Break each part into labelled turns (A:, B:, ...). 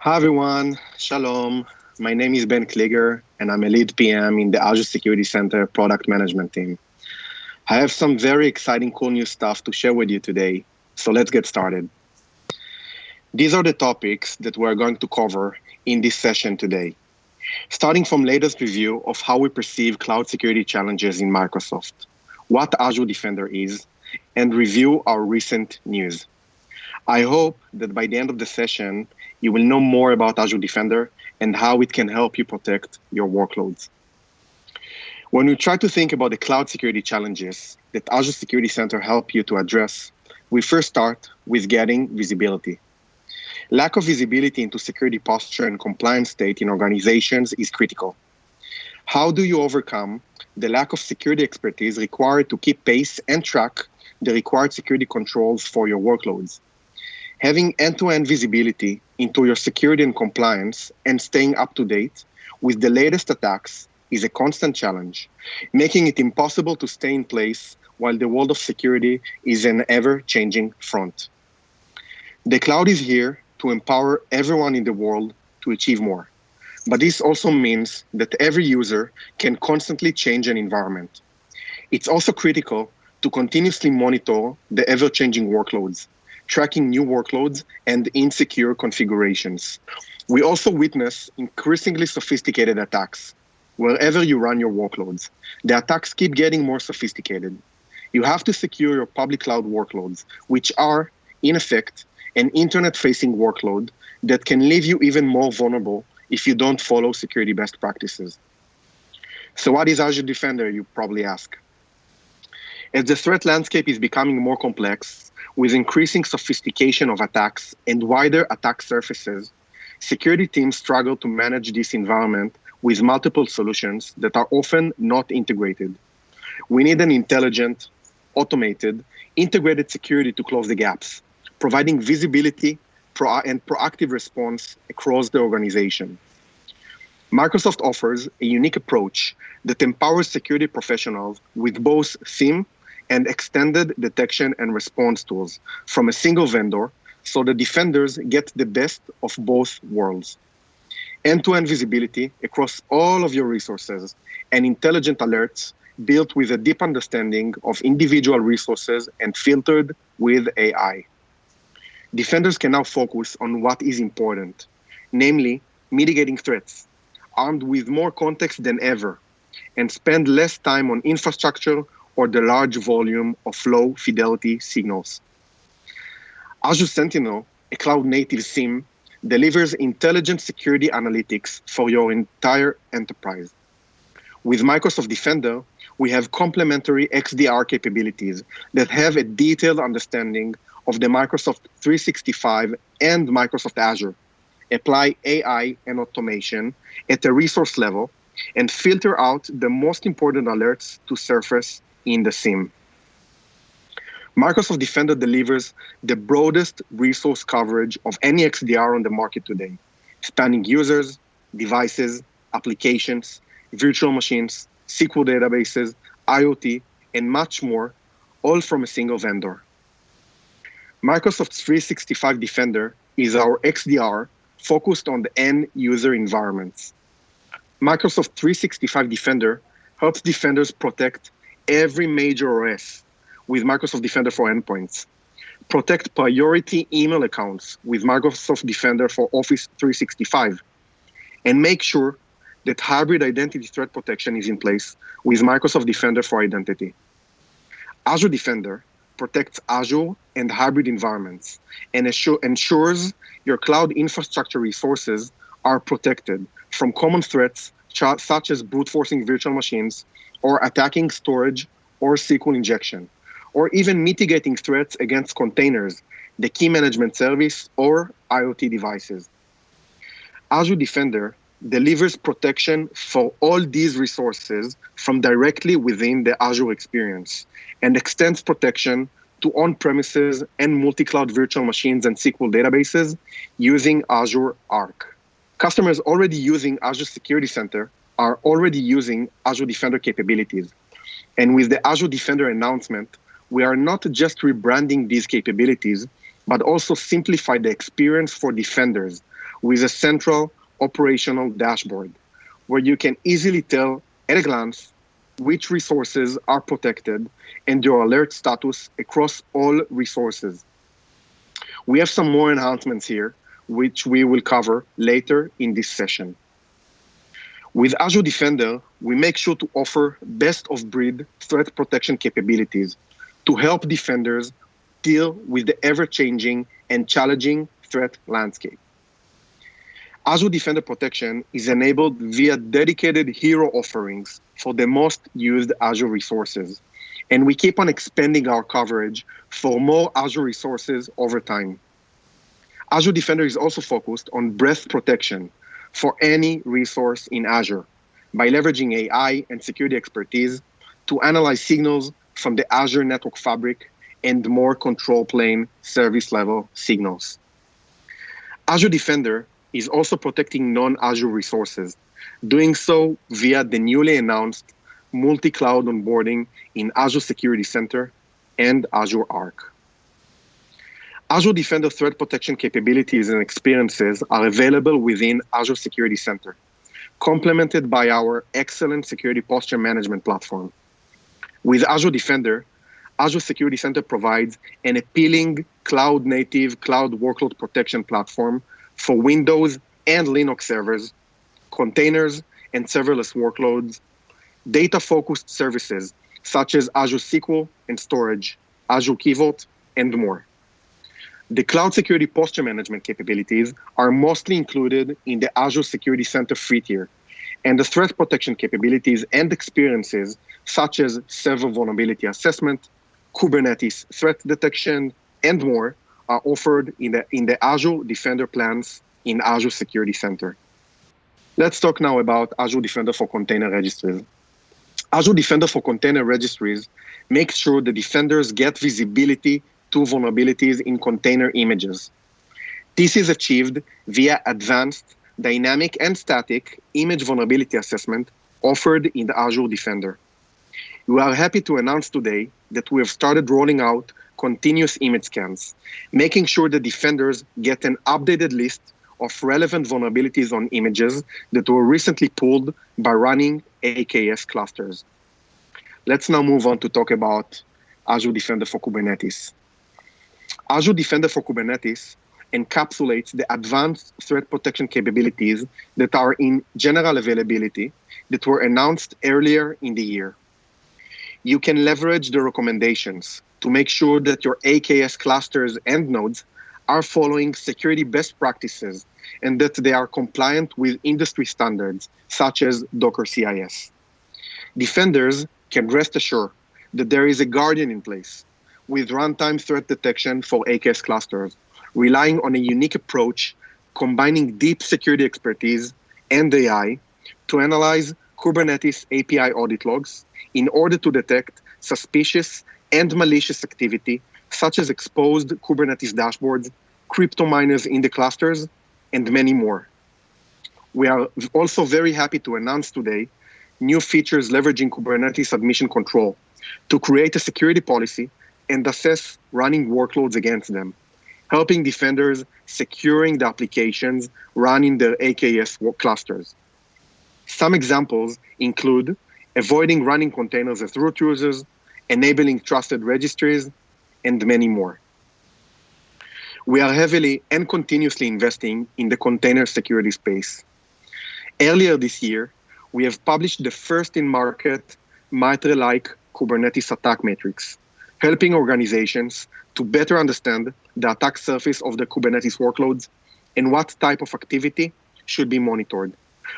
A: Hi everyone, Shalom. My name is Ben Kliger and I'm a lead PM in the Azure Security Center product management team. I have some very exciting cool new stuff to share with you today, so let's get started. These are the topics that we're going to cover in this session today, starting from latest review of how we perceive cloud security challenges in Microsoft, what Azure Defender is, and review our recent news. I hope that by the end of the session, you will know more about Azure Defender and how it can help you protect your workloads. When we try to think about the cloud security challenges that Azure Security Center help you to address, we first start with getting visibility. Lack of visibility into security posture and compliance state in organizations is critical. How do you overcome the lack of security expertise required to keep pace and track the required security controls for your workloads? Having end-to-end visibility into your security and compliance and staying up to date with the latest attacks is a constant challenge, making it impossible to stay in place while the world of security is an ever-changing front. The cloud is here to empower everyone in the world to achieve more. But this also means that every user can constantly change an environment. It's also critical to continuously monitor the ever-changing workloads, tracking new workloads and insecure configurations. We also witness increasingly sophisticated attacks. Wherever you run your workloads, the attacks keep getting more sophisticated. You have to secure your public cloud workloads, which are, in effect, an internet-facing workload that can leave you even more vulnerable if you don't follow security best practices. So what is Azure Defender, you probably ask? As the threat landscape is becoming more complex, with increasing sophistication of attacks and wider attack surfaces, security teams struggle to manage this environment with multiple solutions that are often not integrated. We need an intelligent, automated, integrated security to close the gaps, providing visibility and proactive response across the organization. Microsoft offers a unique approach that empowers security professionals with both SIEM and extended detection and response tools from a single vendor, so the defenders get the best of both worlds. End-to-end visibility across all of your resources and intelligent alerts built with a deep understanding of individual resources and filtered with AI. Defenders can now focus on what is important, namely mitigating threats, armed with more context than ever, and spend less time on infrastructure or the large volume of low-fidelity signals. Azure Sentinel, a cloud-native SIEM, delivers intelligent security analytics for your entire enterprise. With Microsoft Defender, we have complementary XDR capabilities that have a detailed understanding of the Microsoft 365 and Microsoft Azure, apply AI and automation at a resource level, and filter out the most important alerts to surface in the SIEM. Microsoft Defender delivers the broadest resource coverage of any XDR on the market today, spanning users, devices, applications, virtual machines, SQL databases, IoT, and much more, all from a single vendor. Microsoft 365 Defender is our XDR focused on the end user environments. Microsoft 365 Defender helps defenders protect every major OS with Microsoft Defender for endpoints, protect priority email accounts with Microsoft Defender for Office 365, and make sure that hybrid identity threat protection is in place with Microsoft Defender for Identity. Azure Defender protects Azure and hybrid environments and ensures your cloud infrastructure resources are protected from common threats such as brute forcing virtual machines or attacking storage or SQL injection, or even mitigating threats against containers, the key management service, or IoT devices. Azure Defender delivers protection for all these resources from directly within the Azure experience and extends protection to on-premises and multi-cloud virtual machines and SQL databases using Azure Arc. Customers already using Azure Security Center are already using Azure Defender capabilities. And with the Azure Defender announcement, we are not just rebranding these capabilities, but also simplify the experience for defenders with a central operational dashboard where you can easily tell at a glance which resources are protected and your alert status across all resources. We have some more enhancements here, which we will cover later in this session. With Azure Defender, we make sure to offer best-of-breed threat protection capabilities to help defenders deal with the ever-changing and challenging threat landscape. Azure Defender protection is enabled via dedicated hero offerings for the most used Azure resources, and we keep on expanding our coverage for more Azure resources over time. Azure Defender is also focused on breadth protection for any resource in Azure by leveraging AI and security expertise to analyze signals from the Azure Network Fabric and more control plane service level signals. Azure Defender is also protecting non-Azure resources, doing so via the newly announced multi-cloud onboarding in Azure Security Center and Azure Arc. Azure Defender threat protection capabilities and experiences are available within Azure Security Center, complemented by our excellent security posture management platform. With Azure Defender, Azure Security Center provides an appealing cloud-native cloud workload protection platform for Windows and Linux servers, containers, and serverless workloads, data-focused services such as Azure SQL and storage, Azure Key Vault, and more. The cloud security posture management capabilities are mostly included in the Azure Security Center free tier, and the threat protection capabilities and experiences such as server vulnerability assessment, Kubernetes threat detection, and more are offered in the Azure Defender plans in Azure Security Center. Let's talk now about Azure Defender for Container Registries. Azure Defender for Container Registries makes sure the defenders get visibility to vulnerabilities in container images. This is achieved via advanced dynamic and static image vulnerability assessment offered in the Azure Defender. We are happy to announce today that we have started rolling out continuous image scans, making sure the defenders get an updated list of relevant vulnerabilities on images that were recently pulled by running AKS clusters. Let's now move on to talk about Azure Defender for Kubernetes. Azure Defender for Kubernetes encapsulates the advanced threat protection capabilities that are in general availability that were announced earlier in the year. You can leverage the recommendations to make sure that your AKS clusters and nodes are following security best practices and that they are compliant with industry standards such as Docker CIS. Defenders can rest assured that there is a guardian in place with runtime threat detection for AKS clusters, relying on a unique approach combining deep security expertise and AI to analyze Kubernetes API audit logs in order to detect suspicious and malicious activity, such as exposed Kubernetes dashboards, crypto miners in the clusters, and many more. We are also very happy to announce today new features leveraging Kubernetes admission control to create a security policy and assess running workloads against them, helping defenders securing the applications running their AKS clusters. Some examples include avoiding running containers as root users, enabling trusted registries, and many more. We are heavily and continuously investing in the container security space. Earlier this year, we have published the first in-market MITRE-like Kubernetes attack matrix, helping organizations to better understand the attack surface of the Kubernetes workloads and what type of activity should be monitored.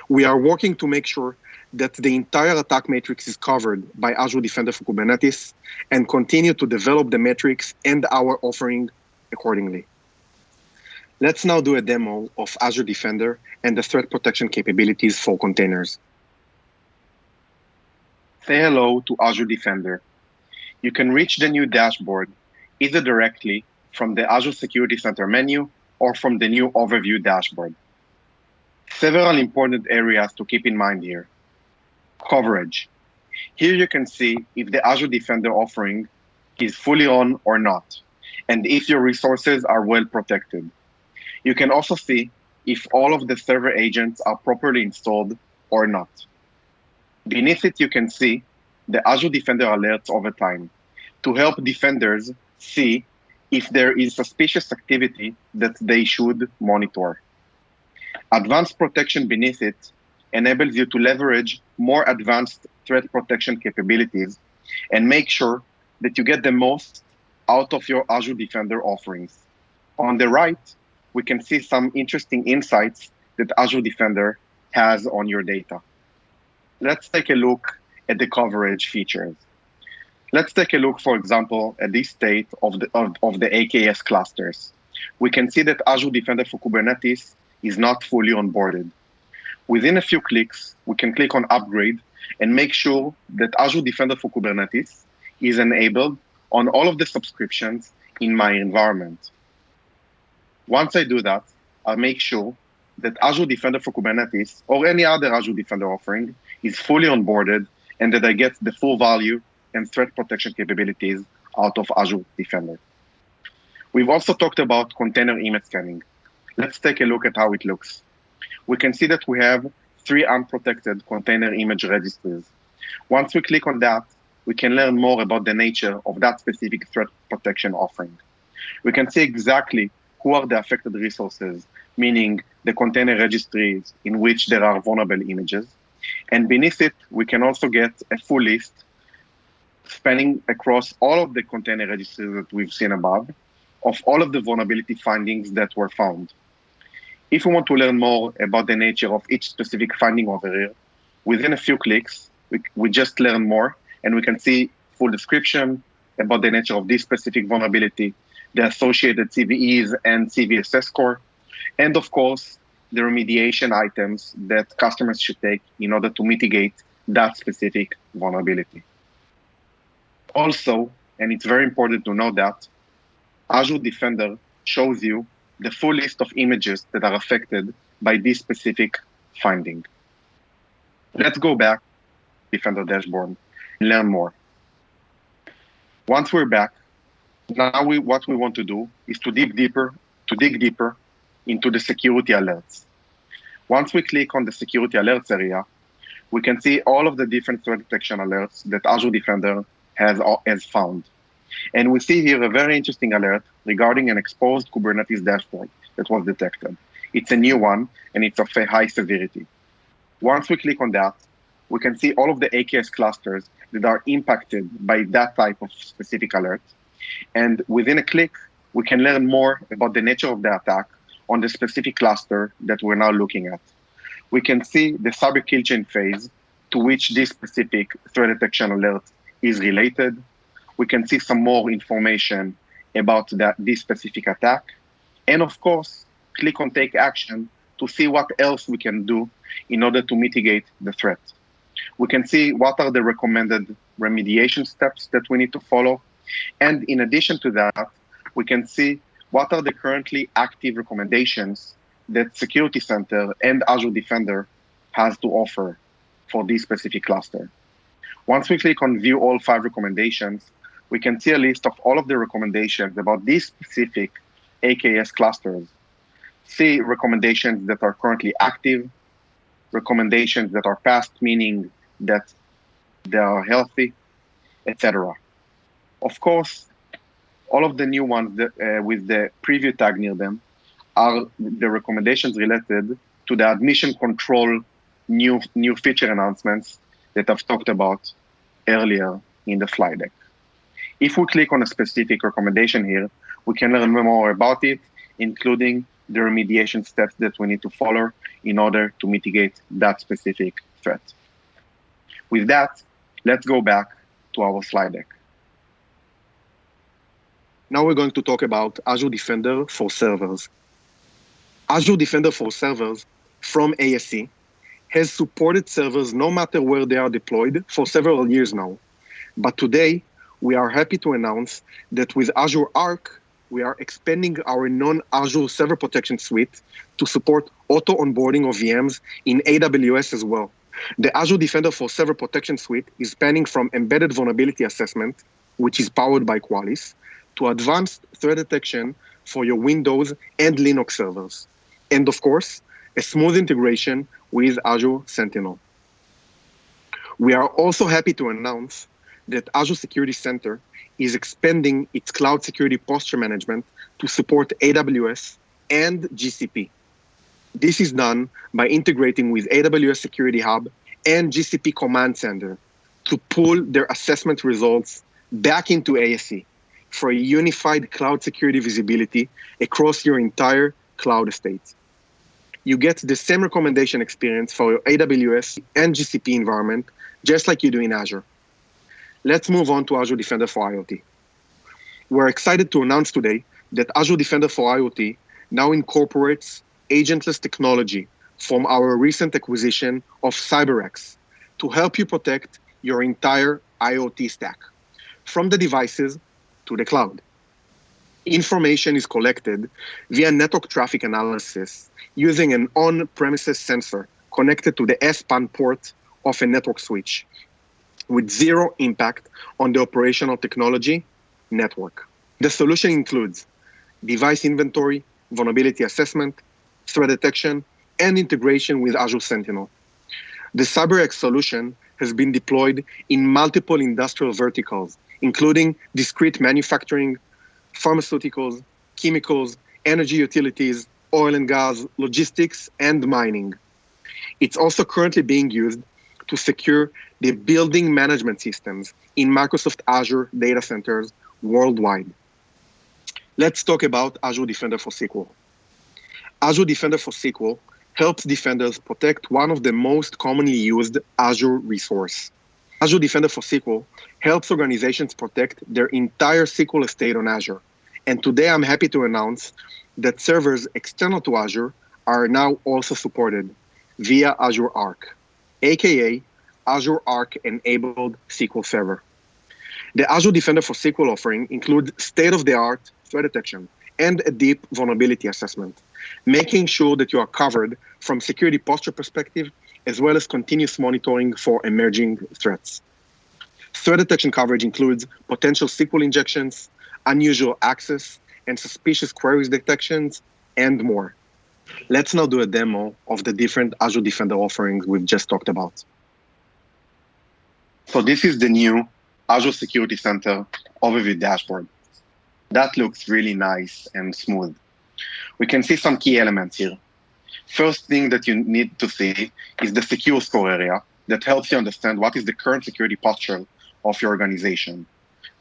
A: We are working to make sure that the entire attack matrix is covered by Azure Defender for Kubernetes and continue to develop the metrics and our offering accordingly. Let's now do a demo of Azure Defender and the threat protection capabilities for containers. Say hello to Azure Defender. You can reach the new dashboard either directly from the Azure Security Center menu or from the new overview dashboard. Several important areas to keep in mind here. Coverage. Here you can see if the Azure Defender offering is fully on or not, and if your resources are well protected. You can also see if all of the server agents are properly installed or not. Beneath it, you can see the Azure Defender alerts over time to help defenders see if there is suspicious activity that they should monitor. Advanced protection beneath it enables you to leverage more advanced threat protection capabilities and make sure that you get the most out of your Azure Defender offerings. On the right, we can see some interesting insights that Azure Defender has on your data. Let's take a look at the coverage features. Let's take a look, for example, at this state of the AKS clusters. We can see that Azure Defender for Kubernetes is not fully onboarded. Within a few clicks, we can click on Upgrade and make sure that Azure Defender for Kubernetes is enabled on all of the subscriptions in my environment. Once I do that, I'll make sure that Azure Defender for Kubernetes or any other Azure Defender offering is fully onboarded and that I get the full value and threat protection capabilities out of Azure Defender. We've also talked about container image scanning. Let's take a look at how it looks. We can see that we have 3 unprotected container image registries. Once we click on that, we can learn more about the nature of that specific threat protection offering. We can see exactly who are the affected resources, meaning the container registries in which there are vulnerable images. And beneath it, we can also get a full list spanning across all of the container registries that we've seen above of all of the vulnerability findings that were found. If we want to learn more about the nature of each specific finding over here, within a few clicks, we just learn more and we can see full description about the nature of this specific vulnerability, the associated CVEs and CVSS score, and of course, the remediation items that customers should take in order to mitigate that specific vulnerability. Also, and it's very important to know that, Azure Defender shows you the full list of images that are affected by this specific finding. Let's go back to the Defender dashboard and learn more. Once we're back, now what we want to do is to dig deeper into the security alerts. Once we click on the security alerts area, we can see all of the different threat detection alerts that Azure Defender has found. And we see here a very interesting alert regarding an exposed Kubernetes dashboard that was detected. It's a new one, and it's of a high severity. Once we click on that, we can see all of the AKS clusters that are impacted by that type of specific alert. And within a click, we can learn more about the nature of the attack on the specific cluster that we're now looking at. We can see the cyber kill chain phase to which this specific threat detection alert is related. We can see some more information about this specific attack. And of course, click on Take Action to see what else we can do in order to mitigate the threat. We can see what are the recommended remediation steps that we need to follow. And in addition to that, we can see what are the currently active recommendations that Security Center and Azure Defender has to offer for this specific cluster. Once we click on View All 5 recommendations, we can see a list of all of the recommendations about these specific AKS clusters. See recommendations that are currently active, recommendations that are past, meaning that they are healthy, etc. Of course, all of the new ones that, with the preview tag near them are the recommendations related to the admission control new feature announcements that I've talked about earlier in the slide deck. If we click on a specific recommendation here, we can learn more about it, including the remediation steps that we need to follow in order to mitigate that specific threat. With that, let's go back to our slide deck. Now we're going to talk about Azure Defender for servers. Azure Defender for servers from ASE has supported servers no matter where they are deployed for several years now. But today, we are happy to announce that with Azure Arc, we are expanding our non-Azure Server Protection Suite to support auto-onboarding of VMs in AWS as well. The Azure Defender for Server Protection Suite is spanning from embedded vulnerability assessment, which is powered by Qualys, to advanced threat detection for your Windows and Linux servers. And of course, a smooth integration with Azure Sentinel. We are also happy to announce that Azure Security Center is expanding its cloud security posture management to support AWS and GCP. This is done by integrating with AWS Security Hub and GCP Command Center to pull their assessment results back into ASE for a unified cloud security visibility across your entire cloud estate. You get the same recommendation experience for your AWS and GCP environment, just like you do in Azure. Let's move on to Azure Defender for IoT. We're excited to announce today that Azure Defender for IoT now incorporates agentless technology from our recent acquisition of CyberX to help you protect your entire IoT stack, from the devices to the cloud. Information is collected via network traffic analysis using an on-premises sensor connected to the S-PAN port of a network switch, with zero impact on the operational technology network. The solution includes device inventory, vulnerability assessment, threat detection, and integration with Azure Sentinel. The CyberX solution has been deployed in multiple industrial verticals, including discrete manufacturing, pharmaceuticals, chemicals, energy utilities, oil and gas, logistics, and mining. It's also currently being used to secure the building management systems in Microsoft Azure data centers worldwide. Let's talk about Azure Defender for SQL. Azure Defender for SQL helps defenders protect one of the most commonly used Azure resource. Azure Defender for SQL helps organizations protect their entire SQL estate on Azure. And today I'm happy to announce that servers external to Azure are now also supported via Azure Arc, aka Azure Arc-enabled SQL Server. The Azure Defender for SQL offering includes state-of-the-art threat detection and a deep vulnerability assessment, making sure that you are covered from security posture perspective, as well as continuous monitoring for emerging threats. Threat detection coverage includes potential SQL injections, unusual access, and suspicious queries detections, and more. Let's now do a demo of the different Azure Defender offerings we've just talked about. So this is the new Azure Security Center overview dashboard. That looks really nice and smooth. We can see some key elements here. First thing that you need to see is the secure score area that helps you understand what is the current security posture of your organization.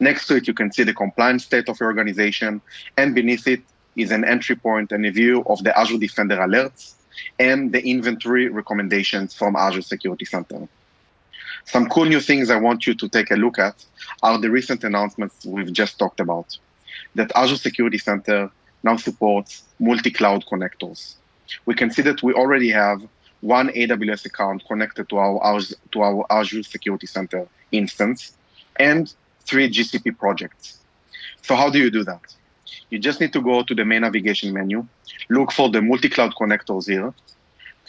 A: Next to it, you can see the compliance state of your organization, and beneath it is an entry point and a view of the Azure Defender alerts and the inventory recommendations from Azure Security Center. Some cool new things I want you to take a look at are the recent announcements we've just talked about, that Azure Security Center now supports multi-cloud connectors. We can see that we already have one AWS account connected to our Azure Security Center instance and 3 GCP projects. So how do you do that? You just need to go to the main navigation menu, look for the multi-cloud connectors here,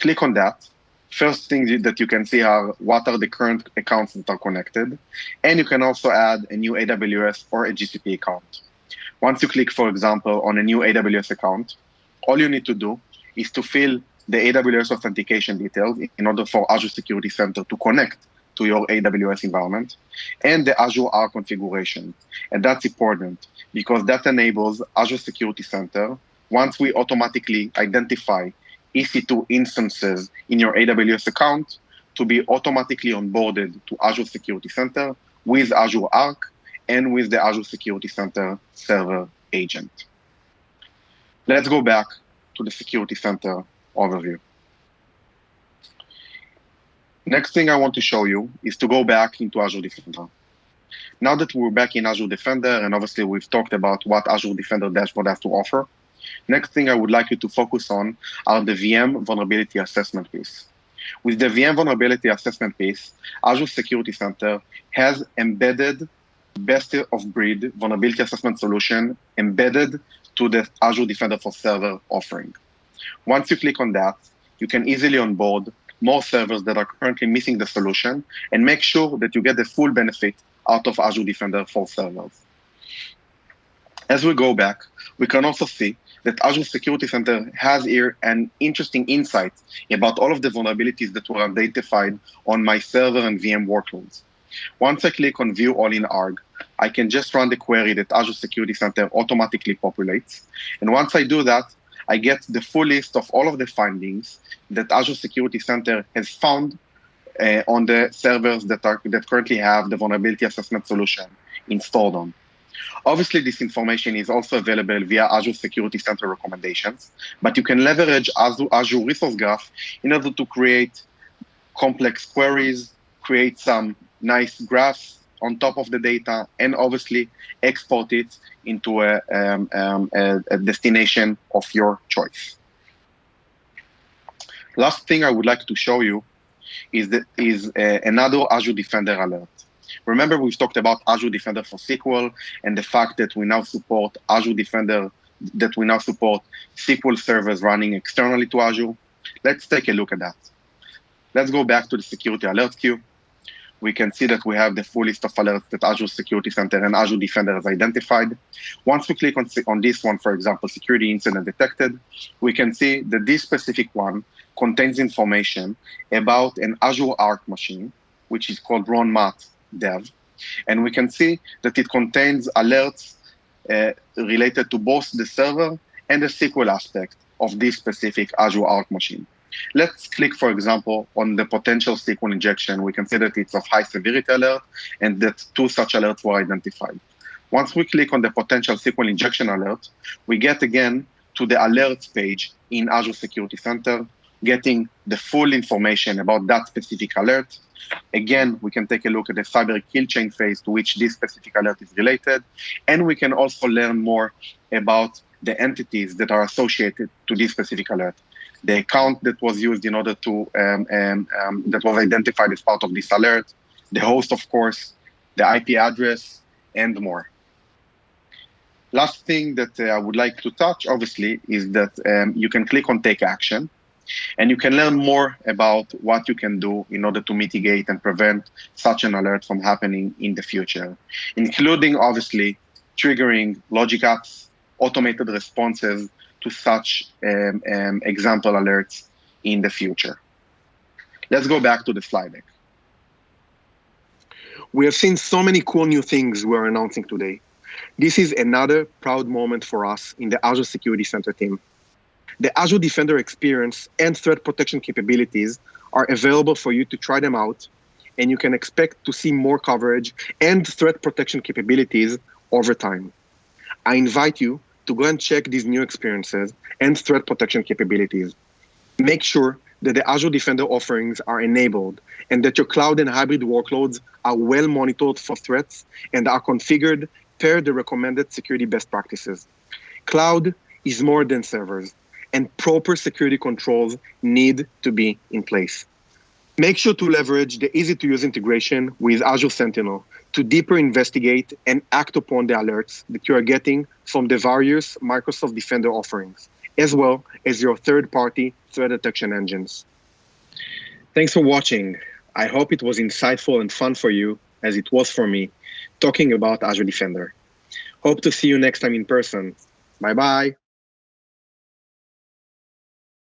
A: click on that. First thing that you can see are what are the current accounts that are connected, and you can also add a new AWS or a GCP account. Once you click, for example, on a new AWS account, all you need to do is to fill the AWS authentication details in order for Azure Security Center to connect to your AWS environment, and the Azure Arc configuration. And that's important because that enables Azure Security Center, once we automatically identify EC2 instances in your AWS account, to be automatically onboarded to Azure Security Center with Azure Arc and with the Azure Security Center server agent. Let's go back to the Security Center overview. Next thing I want to show you is to go back into Azure Defender. Now that we're back in Azure Defender, and obviously we've talked about what Azure Defender dashboard has to offer, next thing I would like you to focus on are the VM vulnerability assessment piece. With the VM vulnerability assessment piece, Azure Security Center has embedded best-of-breed vulnerability assessment solution embedded to the Azure Defender for Server offering. Once you click on that, you can easily onboard more servers that are currently missing the solution and make sure that you get the full benefit out of Azure Defender for Servers. As we go back, we can also see that Azure Security Center has here an interesting insight about all of the vulnerabilities that were identified on my server and VM workloads. Once I click on View All in ARG, I can just run the query that Azure Security Center automatically populates. And once I do that, I get the full list of all of the findings that Azure Security Center has found on the servers that currently have the vulnerability assessment solution installed on. Obviously, this information is also available via Azure Security Center recommendations, but you can leverage Azure Resource Graph in order to create complex queries, create some nice graphs on top of the data, and obviously export it into a destination of your choice. Last thing I would like to show you is another Azure Defender alert. Remember, we've talked about Azure Defender for SQL and the fact that we now support Azure Defender, that we now support SQL servers running externally to Azure. Let's take a look at that. Let's go back to the security alert queue. We can see that we have the full list of alerts that Azure Security Center and Azure Defender has identified. Once we click on this one, for example, security incident detected, we can see that this specific one contains information about an Azure Arc machine, which is called runmat dev. And we can see that it contains alerts related to both the server and the SQL aspect of this specific Azure Arc machine. Let's click, for example, on the potential SQL injection. We can see that it's of high severity alert and that 2 such alerts were identified. Once we click on the potential SQL injection alert, we get again to the alerts page in Azure Security Center, getting the full information about that specific alert. Again, we can take a look at the cyber kill chain phase to which this specific alert is related. And we can also learn more about the entities that are associated to this specific alert. The account that was used in order to, that was identified as part of this alert, the host, of course, the IP address, and more. Last thing that I would like to touch, obviously, is that you can click on Take Action, and you can learn more about what you can do in order to mitigate and prevent such an alert from happening in the future, including, obviously, triggering logic apps, automated responses to such example alerts in the future. Let's go back to the slide deck. We have seen so many cool new things we're announcing today. This is another proud moment for us in the Azure Security Center team. The Azure Defender experience and threat protection capabilities are available for you to try them out, and you can expect to see more coverage and threat protection capabilities over time. I invite you to go and check these new experiences and threat protection capabilities. Make sure that the Azure Defender offerings are enabled and that your cloud and hybrid workloads are well monitored for threats and are configured per the recommended security best practices. Cloud is more than servers, and proper security controls need to be in place. Make sure to leverage the easy-to-use integration with Azure Sentinel to deeper investigate and act upon the alerts that you are getting from the various Microsoft Defender offerings, as well as your third-party threat detection engines. Thanks for watching. I hope it was insightful and fun for you, as it was for me, talking about Azure Defender. Hope to see you next time in person. Bye-bye.